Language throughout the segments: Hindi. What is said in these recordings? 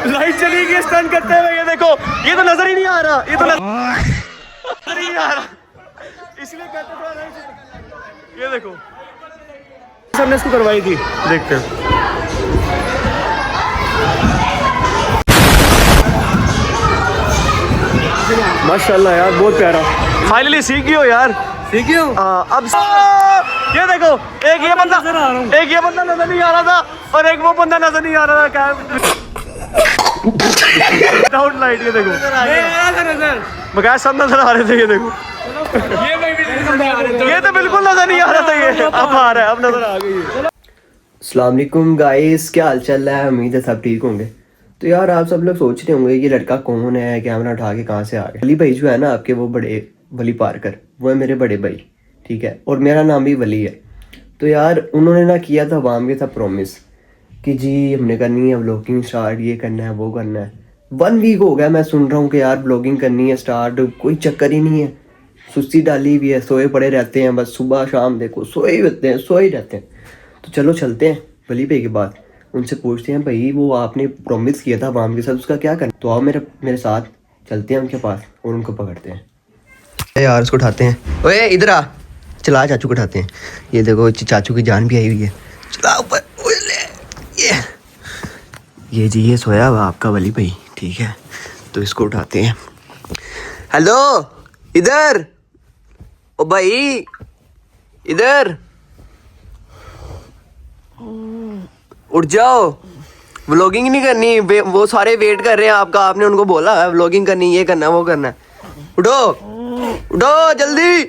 लाइट चली गई स्टंट करते हुए। ये देखो, ये तो नजर ही नहीं आ रहा, ये तो नजर ही नहीं आ रहा, इसलिए कहते थोड़ा लाइट। ये देखो हमने इसको करवाई थी, देखते हैं। माशाल्लाह यार, बहुत प्यारा। फाइनली सीख गई हो यार, सीख गई हो। अब ये देखो, एक ये बंदा नजर नहीं आ रहा था और एक वो बंदा नजर नहीं आ रहा था। क्या डाउट लाइट, ये देखो बगैर सब नजर आ रहे थे। ये देखो, ये तो बिल्कुल नजर नहीं आ रहा था, ये अब आ रहा है, अब नजर आ गई है। अस्सलाम वालेकुम गाइस, क्या हाल चल रहा है? उम्मीद है सब ठीक होंगे। तो यार आप सब लोग सोच रहे होंगे ये लड़का कौन है, कैमरा उठा के कहाँ से आ गया। वली भाई जो है ना आपके, वो बड़े वली पारकर, वो है मेरे बड़े भाई, ठीक है। और मेरा नाम भी वली है। तो यार उन्होंने ना किया था वाम के था प्रॉमिस कि जी हमने करनी है व्लॉगिंग स्टार्ट, ये करना है वो करना है। 1 वीक हो गया मैं सुन रहा हूँ कि यार व्लॉगिंग करनी है स्टार्ट, कोई चक्कर ही नहीं है। सुस्ती डाली हुई है, सोए पड़े रहते हैं, बस सुबह शाम देखो सोए ही रहते हैं, सोए ही रहते हैं। तो चलो चलते हैं वली भाई के बाद, उनसे पूछते हैं भाई वो आपने प्रॉमिस किया था वाम के साथ, उसका क्या करना। तो आओ मेरे साथ चलते हैं उनके पास और उनको पकड़ते हैं। यार उसको उठाते हैं, ओए इधर आ, चला चाचू को उठाते हैं। ये देखो चाचू की जान भी आई हुई है, चला ऊपर। ये जी ये सोया हुआ आपका वली भाई, ठीक है। तो इसको उठाते हैं। हेलो इधर, ओ भाई इधर उठ जाओ, व्लॉगिंग नहीं करनी। वो सारे वेट कर रहे हैं आपका, आपने उनको बोला है व्लॉगिंग करनी, ये करना वो करना है। उठो उठो जल्दी,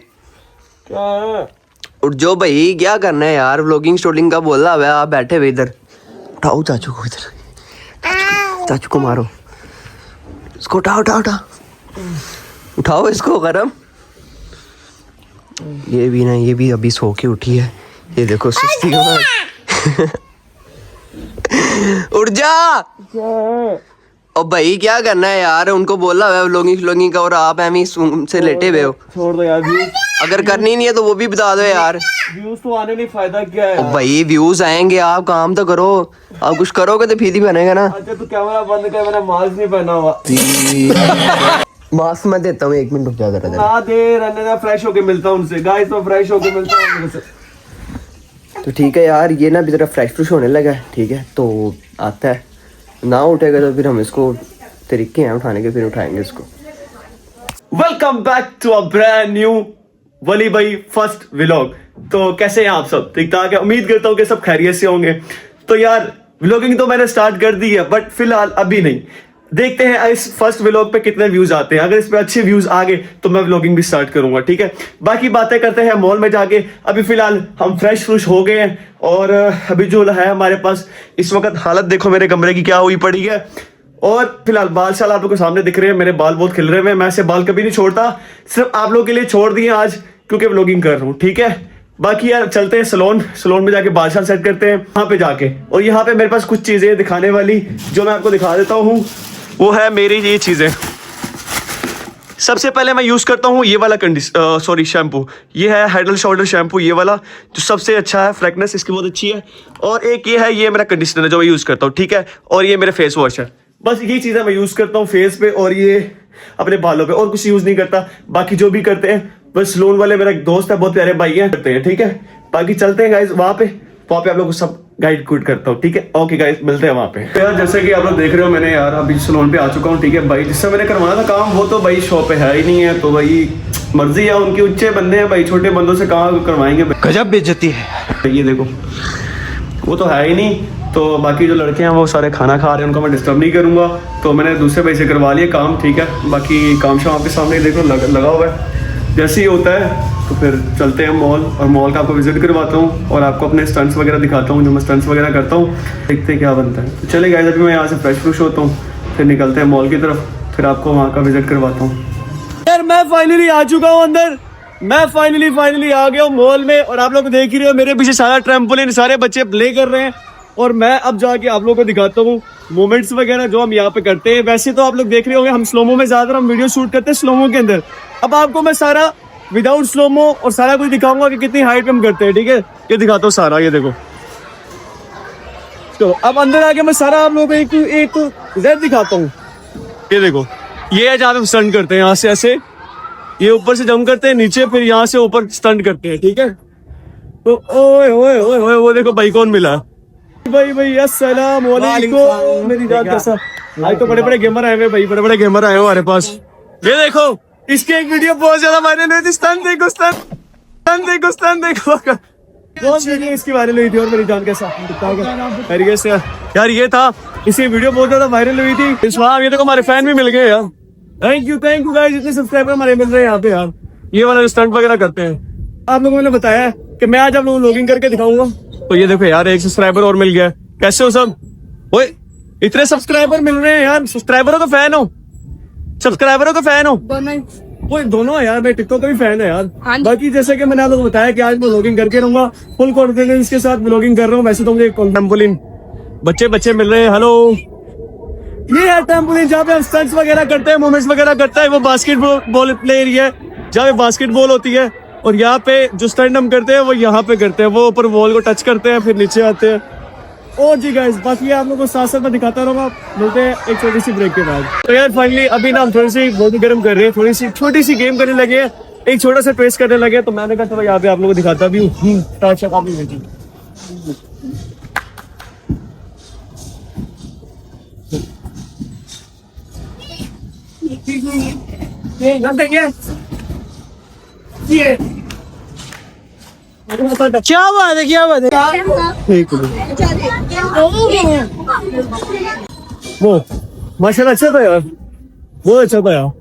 उठ जाओ भाई, क्या करना है यार, व्लॉगिंग स्टोलिंग का बोला हुआ है, आप बैठे हुए इधर। उठाओ चाचू को, इधर चाचू को मारो, इसको उठाओ उठाओ उठाओ, उठाओ इसको गरम। ये भी ना, ये भी अभी सो के उठी है, ये देखो सुस्ती में। उठ जा। ओ भाई क्या करना है यार, उनको बोला हुआ है व्लॉगिंग का और आप एम से लेटे हुए हो। छोड़ दो यार, अगर करनी नहीं है तो वो भी बता दो यार। व्यूज तो आने नहीं, फायदा क्या है। भाई व्यूज आएंगे, आप काम तो करो, आप कुछ करोगे तो फिर ही बनेगा ना। अच्छा तो कैमरा बंद कर, मैंने मास्क नहीं पहना हुआ। मास्क मैं देता हूँ, 1 मिनट रुक जा जरा। ना दे रहने दे, फ्रेश होके मिलता हूँ उनसे। गाइस मैं फ्रेश होके मिलता हूँ उनसे। तो ठीक है यार, ये ना अभी जरा फ्रेश होने लगा है, ठीक है। तो आता है, ना उठेगा तो फिर हम इसको, तरीके हैं उठाने के, फिर उठाएंगे इसको। Welcome back to a brand new Wali भाई फर्स्ट व्लॉग। तो कैसे हैं आप सब? ठीक ठाक है, उम्मीद करता हूँ कि सब खैरियत से होंगे। तो यार व्लॉगिंग तो मैंने स्टार्ट कर दी है, बट फिलहाल अभी नहीं। देखते हैं इस फर्स्ट व्लॉग पे कितने व्यूज आते हैं। अगर इस पे अच्छे व्यूज आ गए तो मैं व्लॉगिंग भी स्टार्ट करूंगा, ठीक है। बाकी बातें करते हैं मॉल में जाके। अभी फिलहाल हम फ्रेश हो गए हैं और अभी जो है हमारे पास इस वक्त हालत देखो मेरे कमरे की क्या हुई पड़ी है। और फिलहाल बाल शाल आप लोगों के सामने दिख रहे हैं, मेरे बाल बहुत खिल रहे हैं। मैं ऐसे बाल कभी नहीं छोड़ता, सिर्फ आप लोगों के लिए छोड़ दिए आज क्योंकि व्लॉगिंग कर रहा हूँ, ठीक है। बाकी यार चलते हैं सलोन में जाके बाल शाल सेट करते हैं वहां पे जाके। और यहाँ पे मेरे पास कुछ चीजें दिखाने वाली जो मैं आपको दिखा देता हूँ, वो है मेरी ये चीजें। सबसे पहले मैं यूज करता हूँ ये वाला शैम्पू। ये है हेड एंड शोल्डर शैम्पू, ये वाला जो सबसे अच्छा है, फ्रेगनेंस इसकी बहुत अच्छी है। और एक ये है, ये मेरा कंडीशनर है जो मैं यूज करता हूँ, ठीक है। और ये मेरा फेस वॉश है। बस ये चीजें मैं यूज करता हूँ फेस पे और ये अपने बालों पे, और कुछ यूज नहीं करता। बाकी जो भी करते हैं बस सलून वाले, मेरा एक दोस्त है, बहुत प्यारे भाई हैं, करते हैं, ठीक है। बाकी चलते हैं गाइस वहां पे आप लोगों को सब गाइड करता हूँ, ठीक है। ओके गाइस, मिलते हैं वहां पे। तो यार जैसे कि आप लोग देख रहे हो, मैंने यार अभी सलून पे आ चुका हूँ, ठीक है। भाई जिससे मैंने करवाना था काम, वो तो भाई शॉप पे है ही नहीं है। तो भाई मर्जी है उनकी, ऊंचे बंदे हैं भाई, छोटे बंदों से कहाँ करवाएंगे। गजब बेइज्जती है। ये देखो वो तो है ही नहीं। तो बाकी जो लड़के हैं वो सारे खाना खा रहे हैं, उनको मैं डिस्टर्ब नहीं करूंगा। तो मैंने दूसरे भाई से करवा लिया काम, ठीक है। बाकी काम शाम आपके सामने देखो लगा हुआ है। जैसे ही होता है तो फिर चलते हैं मॉल, और मॉल का आपको विजिट करवाता हूँ और आपको अपने स्टंट्स वगैरह दिखाता हूँ, जो मैं स्टंट्स वगैरह करता हूँ। देखते हैं क्या बनता है। तो चले गाइस, अभी मैं यहाँ से फ्रेश होता हूँ, फिर निकलते हैं मॉल की तरफ, फिर आपको वहाँ का विजिट करवाता हूँ। यार मैं फाइनली आ चुका हूँ अंदर, मैं फाइनली आ गया हूँ मॉल में। और आप लोग देख ही रहे हो मेरे पीछे सारा ट्रैम्पोलिन, सारे बच्चे प्ले कर रहे हैं। और मैं अब जाके आप लोगों को दिखाता हूँ मोमेंट्स वगैरह जो हम यहाँ पे करते हैं। वैसे तो आप लोग देख रहे होंगे हम स्लोमो में ज्यादातर हम वीडियो शूट करते हैं स्लोमो के अंदर। अब आपको मैं सारा विदाउट स्लोमो और सारा कुछ दिखाऊंगा कि कितनी हाइट पे हम करते हैं, ठीक है। ये दिखाता हूँ सारा, ये देखो। तो अब अंदर आके मैं सारा आप लोगों को एक इधर दिखाता हूँ, ये देखो, ये है जहाँ पे स्टंट करते हैं, यहाँ से ऐसे ये ऊपर से जंप करते हैं नीचे, फिर यहाँ से ऊपर स्टंट करते हैं, ठीक है। तो ओए ओए ओए ओए, वो देखो भाई कौन मिला, भाई अस्सलाम वालेकुम मेरी जान, कैसा? आज तो बड़े बड़े गेमर आए हुए भाई, बड़े बड़े गेमर आए हो हमारे पास। ये देखो, इसकी एक वीडियो बहुत ज्यादा वायरल हुई थी, स्टंट देखो, स्टंट देखो, बहुत वीडियो इसकी वायरल हुई थी। और मेरी जान कैसा खैरियत से यार, ये था, इसकी वीडियो बहुत ज्यादा वायरल हुई थी। इस बार ये देखो हमारे फैन भी मिल गए यार, थैंक यू गाइस, इतने सब्सक्राइबर हमारे मिल रहे हैं यहाँ पे यार, ये वाला स्टंट वगैरह करते हैं। आप लोगों ने बताया कि मैं आज आप लोगों को लॉगिंग करके दिखाऊंगा, तो ये देखो यार, एक सब्सक्राइबर और मिल गया। कैसे हो सब? ओए इतने सब्सक्राइबर मिल रहे हैं यार, सब्सक्राइबरों का फैन हो, सब्सक्राइबरों का फैन हो? वो दोनों है यार, मैं टिकटॉक का भी फैन है यार। बाकी जैसे कि मैंने आप लोगों को बताया कि आज मैं व्लॉगिंग करके रहूंगा, फुल कॉन्फिडेंस के साथ व्लॉगिंग कर रहा हूँ। वैसे तो मुझे टैम्पोलिन बच्चे मिल रहे हैं। हेलो, ये है टैम्पोलिन जहाँ पे हम स्टंट्स वगैरह करते हैं, मूवमेंट्स वगैरह करते हैं। वो बास्केटबॉल प्ले एरिया है जहाँ पे बास्केटबॉल होती है, और यहाँ पे जो स्टंट हम करते हैं वो यहाँ पे करते हैं, वो ऊपर वॉल को टच करते हैं फिर नीचे आते हैं। और जी गाइस, बाकी आप लोगों को साथ साथ में दिखाता रहूंगा। मिलते हैं एक छोटी सी ब्रेक के बाद। तो यार फाइनली अभी ना हम थोड़ी सी बॉडी गर्म कर रहे हैं, थोड़ी सी छोटी सी गेम करने लगे हैं, एक छोटा सा ट्रेस करने लगे, तो मैंने कहा चलो यहाँ पे आप लोगों को दिखाता भी हूँ। क्या बात है, क्या बात है? वो माशाल्लाह अच्छा था यार, बहुत अच्छा था यार।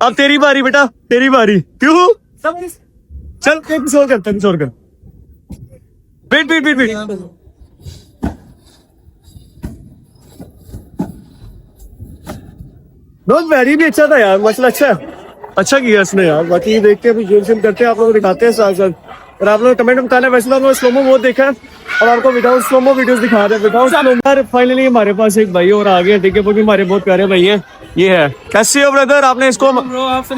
अब तेरी बारी बेटा, तेरी बारी। क्यों? चल एक किसी और कर। वेट। नॉट वेरी भी अच्छा था यार, माशाल्लाह अच्छा किया इसने यार। बाकी देखते हैं, गेम शेम करते हैं, आप लोगों को दिखाते हैं साथ साथ। और आप लोग कमेंट में बताना, वैसे तो आप लोग स्लोमो बहुत देखा है, और आपको विदाउट स्लोमो वीडियोस दिखा रहे हैं, विदाउट स्लोमो। फाइनली हमारे पास एक भाई और आ गया, ठीक है, वो भी हमारे बहुत प्यारे भाई हैं। ये है, कैसे हो ब्रदर? आपने इसको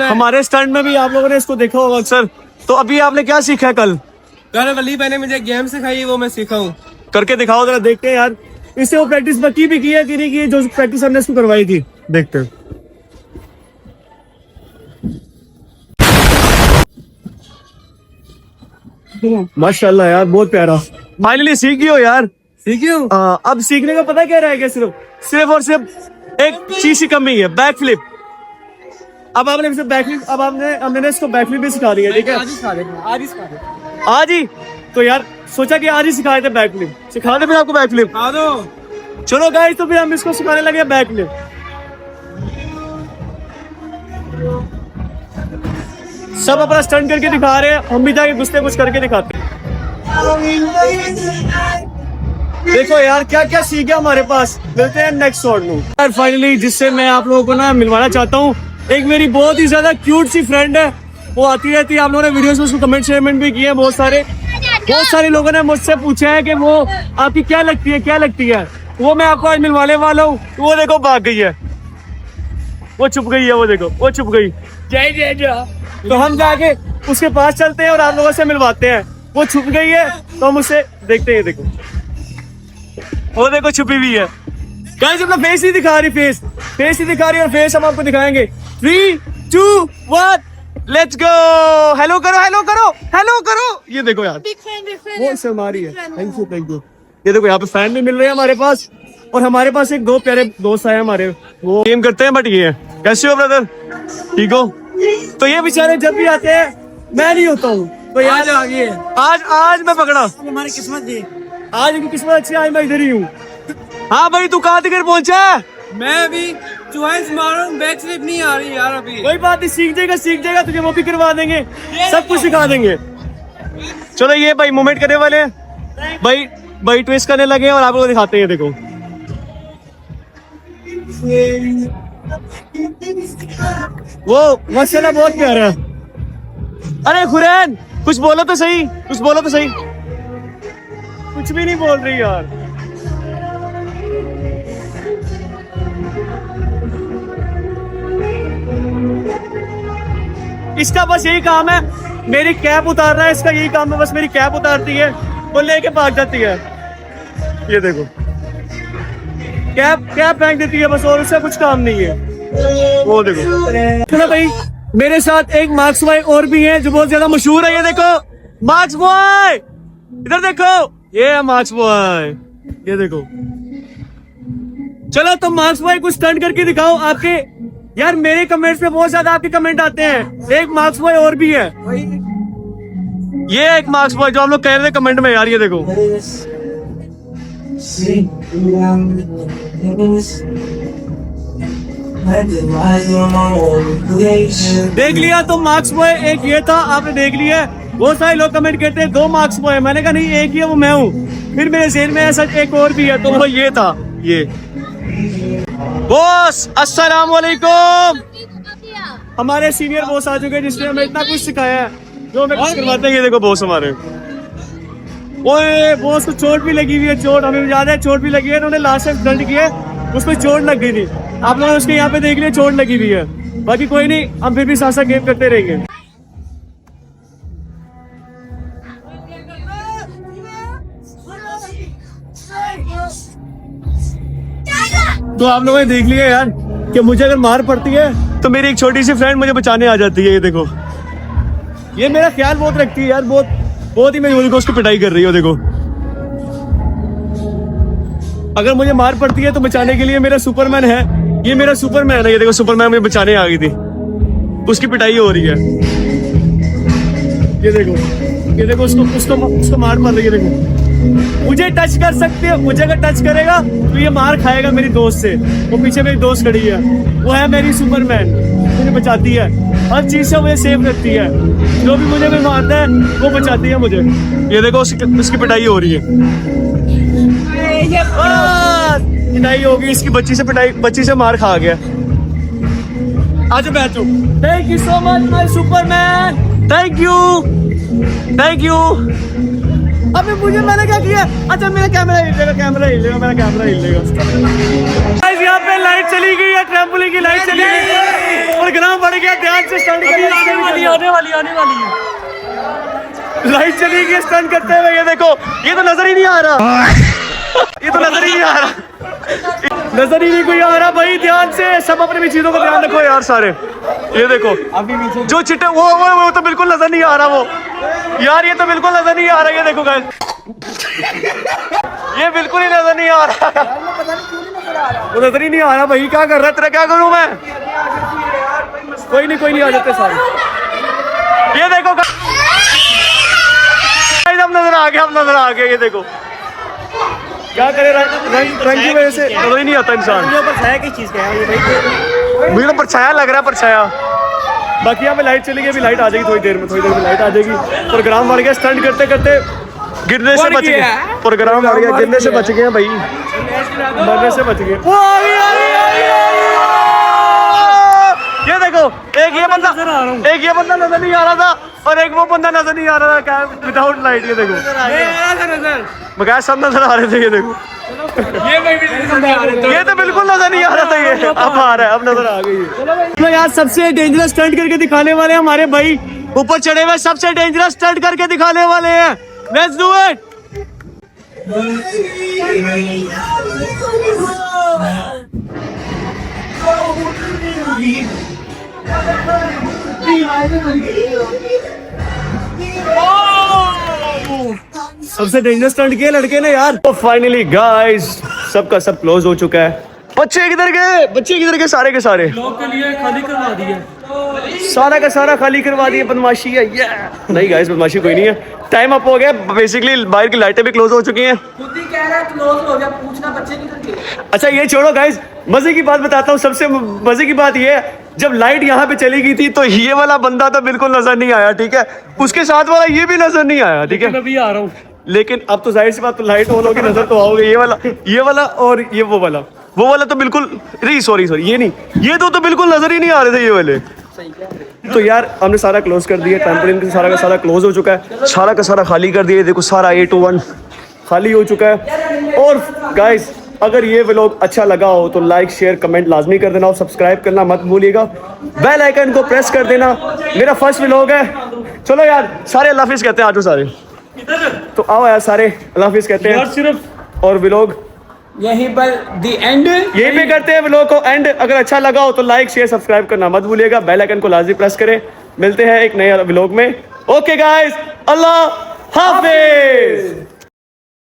हमारे स्टंट में भी आप लोगों ने इसको देखा होगा अक्सर। तो अभी आपने क्या सीखा है? कल वली मैंने मुझे गेम सिखाई, वो मैं सीखा हूँ। करके दिखाओ जरा, देखते हैं यार। इससे वो प्रैक्टिस बाकी भी की है कि नहीं की, जो प्रैक्टिस हमने इसको करवाई थी, देखते हैं। माशाल्लाह यार, बहुत प्यारा। फाइनली सीख गई हो यार। सीखियो? अब सीखने का पता क्या रहेगा, सिर्फ और सिर्फ एक चीज की कमी है, बैक फ्लिप। अब आपने इसे बैक फ्लिप, अब हमने इसको बैक फ्लिप भी सिखा दिया, ठीक है? आज ही तो यार सोचा कि आज ही सिखा देते बैक फ्लिप, सिखा दे फिर आपको बैक फ्लिप। चलो गाइस, तो फिर हम इसको सिखाने लगे बैक फ्लिप। सब अपना स्टंट करके दिखा रहे हैं, हम भी जाके गुस्से कुछ करके दिखाते हैं। देखो यार क्या क्या सीख गया हमारे पास। मिलते हैं नेक्स्ट शॉट में यार। फाइनली जिससे मैं आप लोगों को ना मिलवाना चाहता हूँ, एक मेरी बहुत ही ज्यादा क्यूट सी फ्रेंड है, वो आती रहती है। आप लोगों ने वीडियोस में उसको कमेंट शेयरमेंट भी किए हैं, बहुत सारे लोगों ने मुझसे पूछा है कि वो आपकी क्या लगती है। वो मैं आपको आज मिलवाने वाला हूँ। वो देखो भाग गई है, वो छुप गई है, वो देखो वो छुप गई। जय। तो हम जाके उसके पास चलते हैं और आप लोगों से मिलवाते हैं। वो छुप गई है तो हम उससे देखते हैं। देखो वो देखो छुपी हुई है। गाइस अपना फेस ही दिखा रही, फेस ही दिखा रही, और फेस हम आपको दिखाएंगे। 3, 2, 1 लेट्स गो। हेलो करो। ये देखो यार, वो शर्मा रही है। Thank you. ये देखो यहाँ पे फैन भी मिल रहे हैं हमारे पास, और हमारे पास एक दो प्यारे दोस्त आए हमारे, वो गेम करते हैं। बट ये है, कैसे हो ब्रदर? ठीक हो? तो ये बेचारे जब भी आते हैं मैं नहीं होता हूँ, तो यार आज मैं पकड़ा। हमारी किस्मत थी, आज की किस्मत अच्छी, आज मैं इधर ही हूँ। हाँ भाई, तू कहाँ तक पहुंचा है? मैं अभी चॉइस मारूं, बैक स्लिप नहीं आ रही यार अभी। कोई बात नहीं, सीख जाएगा, तुझे वो भी करवा देंगे, सब कुछ सिखा देंगे। चलो ये भाई मूवमेंट करने वाले हैं, भाई ट्विस्ट करने लगे हैं, और आप लोग दिखाते हैं। देखो वो माशाल्लाह बहुत प्यारा है। अरे खुरैन कुछ बोलो तो सही। कुछ भी नहीं बोल रही यार। इसका बस यही काम है, मेरी कैप उतारना है। इसका यही काम है, बस मेरी कैप उतारती है, वो लेके भाग जाती है। ये देखो कैप फेंक देती है बस, और उससे कुछ काम नहीं है। वो देखो चलो भाई, मेरे साथ एक मार्क्स बॉय और भी है जो बहुत ज्यादा मशहूर है। ये देखो मार्क्स बॉय, इधर देखो, ये है मार्क्स बॉय, ये देखो। चलो तो मार्क्स बॉय कुछ स्टंट करके दिखाओ आपके। यार मेरे कमेंट्स पे बहुत ज्यादा आपके कमेंट आते हैं, एक मार्क्स बॉय और भी है, ये एक मार्क्स बॉय जो हम लोग कह रहे थे कमेंट में। यार ये देखो, देख लिया तो मार्क्स बॉय एक ये था, आपने देख लिया। बहुत सारे लोग कमेंट करते हैं 2 मार्क्स बॉय, मैंने कहा नहीं एक ही है, वो मैं हूँ। फिर मेरे ज़हन में ऐसा एक और भी है, तो वो ये था। ये बॉस अस्सलाम वालेकुम, हमारे सीनियर बॉस आ चुके हैं जिसने हमें इतना कुछ सिखाया है जो हमें कुछ करवाते हैं। ये देखो बॉस हमारे, ओए बॉस को चोट भी लगी हुई है, चोट हमें याद है, चोट भी लगी है। उन्होंने लास्ट टाइम स्टंट किया, उसमें चोट लग गई थी। आप लोगों ने उसके यहाँ पे देख लिया, चोट लगी हुई है। बाकी कोई नहीं, हम फिर भी साथ साथ गेम करते रहेंगे। तो आप लोगों ने देख लिया यार कि मुझे अगर मार पड़ती है तो मेरी एक छोटी सी फ्रेंड मुझे बचाने आ जाती है। ये देखो, ये मेरा ख्याल बहुत रखती है यार, बहुत ही मेरी को उसको पिटाई कर रही हो। देखो अगर मुझे मार पड़ती है तो बचाने के लिए मेरा सुपरमैन है, ये मेरा सुपरमैन है। ये देखो सुपरमैन मुझे बचाने आ गई थी, उसकी पिटाई हो रही है। ये देखो उसको मार पड़ रही है। देखो मुझे टच कर सकते हो, मुझे अगर टच करेगा तो ये मार खाएगा मेरी दोस्त से। वो पीछे मेरी दोस्त खड़ी है, वो है मेरी सुपरमैन, मुझे बचाती है, हर चीज से मुझे सेफ रखती है। जो भी मुझे मारता है वो बचाती है मुझे। ये देखो उसकी पिटाई हो रही है, पिटाई होगी इसकी, बच्ची से मार खा गया। आज बैठो। Thank you so much my Superman, thank you. अबे मुझे मैंने क्या किया? अच्छा मेरा कैमरा हिलेगा, मेरा कैमरा हिलेगा। गाइस यहाँ पे लाइट चली गई है, ट्रैम्पोलिन की लाइट चली गई और ग्राम बढ़ गया। ध्यान से स्टंट करिए, आने वाली है। लाइट चली गई स्टंट करते हुए। ये देखो, ये तो नजर ही नहीं आ रहा, ये तो नजर ही नहीं आ रहा, नजर ही नहीं कोई आ रहा भाई। ध्यान से सब अपनी भी चीजों का ध्यान रखो यार सारे। ये देखो जो चिट्टे वो तो बिल्कुल नजर नहीं आ रहा वो यार, ये तो बिल्कुल नजर नहीं आ रहा। ये देखो गाइस, ये बिल्कुल ही नजर नहीं आ रहा, वो नजर ही नहीं आ रहा भाई। क्या कर रहा है तेरा, क्या करूं मैं? कोई नहीं आ जाते सारे। ये देखो गाइस, हम नजर आ गए। ये देखो क्या करे, रंग की वजह से नजर ही नहीं आता इंसान। किस चीज का है मुझे तो परछाया लग रहा है, परछाया। बाकी यहाँ पे लाइट चली गई, अभी लाइट आ जाएगी थोड़ी देर में लाइट आ जाएगी। प्रोग्राम बढ़ गया, स्टंट करते करते गिरने से बच गए। प्रोग्राम बढ़ गया, गिरने से बच गए भाई, मरने से बच गए। ये देखो, एक ये बंदा नजर नहीं आ रहा था और एक वो बंदा नजर नहीं आ रहा था विदाउट लाइट। ये देखो बगैर सब नजर आ रहे थे। ये देखो ये तो बिल्कुल नजर नहीं आ रहा था, ये अब आ रहा है, अब नजर आ गई। तो यार सबसे डेंजरस स्टंट करके दिखाने वाले हैं हमारे भाई, ऊपर चढ़े हुए सबसे डेंजरस स्टंट करके दिखाने वाले हैं। Let's do it. सबसे डेंजरस स्टंट किया लड़के ने यार। तो फाइनली गाइस सबका सब क्लोज हो चुका है। बच्चे किधर गए सारे के सारे? लोग के लिए खाली करवा दिया, सारा का सारा खाली करवा दिया। बदमाशी है ये? नहीं गाइस बदमाशी कोई नहीं है, टाइम अप हो गया। बेसिकली बाहर की लाइटें भी क्लोज हो चुकी हैं। खुद ही कह रहा है क्लोज हो गया, पूछना बच्चे नहीं करते। अच्छा ये छोड़ो गाइस, मजे की बात बताता हूँ। सबसे मजे की बात ये है, जब लाइट यहाँ पे चली गई थी तो ये वाला बंदा तो बिल्कुल नजर नहीं आया, ठीक है। उसके साथ वाला ये भी नजर नहीं आया, ठीक है। मैं भी आ रहा हूँ, लेकिन अब तो जाहिर सी बात, तो लाइट ऑन होगी, नजर तो आओगे। ये वाला और ये वो वाला तो बिल्कुल नहीं, सॉरी ये नहीं, ये तो बिल्कुल नजर ही नहीं आ रहे थे ये वाले। तो यार हमने सारा क्लोज कर दिया, ट्रैम्पोलिन सारा का सारा क्लोज हो चुका है, सारा का सारा खाली कर दिया। देखो सारा 8 to 1 खाली हो चुका है। और गाइस अगर ये व्लॉग अच्छा लगा हो तो लाइक शेयर कमेंट लाजमी कर देना और सब्सक्राइब करना मत भूलिएगा। बेल आइकन को प्रेस कर देना। मेरा फर्स्ट व्लॉग है। चलो यार सारे अल्लाह हाफिज़ कहते हैं, आज सारे तो आओ यार सारे अल्लाह हाफिज़ कहते हैं सिर्फ। और व्लॉग यहीं पर द एंड। यहीं पे करते हैं व्लॉग को एंड। अगर अच्छा लगा हो तो लाइक शेयर सब्सक्राइब करना मत भूलिएगा, बेल आइकन को लाजमी प्रेस करें। मिलते हैं एक नए व्लॉग में। ओके गाइस, अल्लाह हाफिज।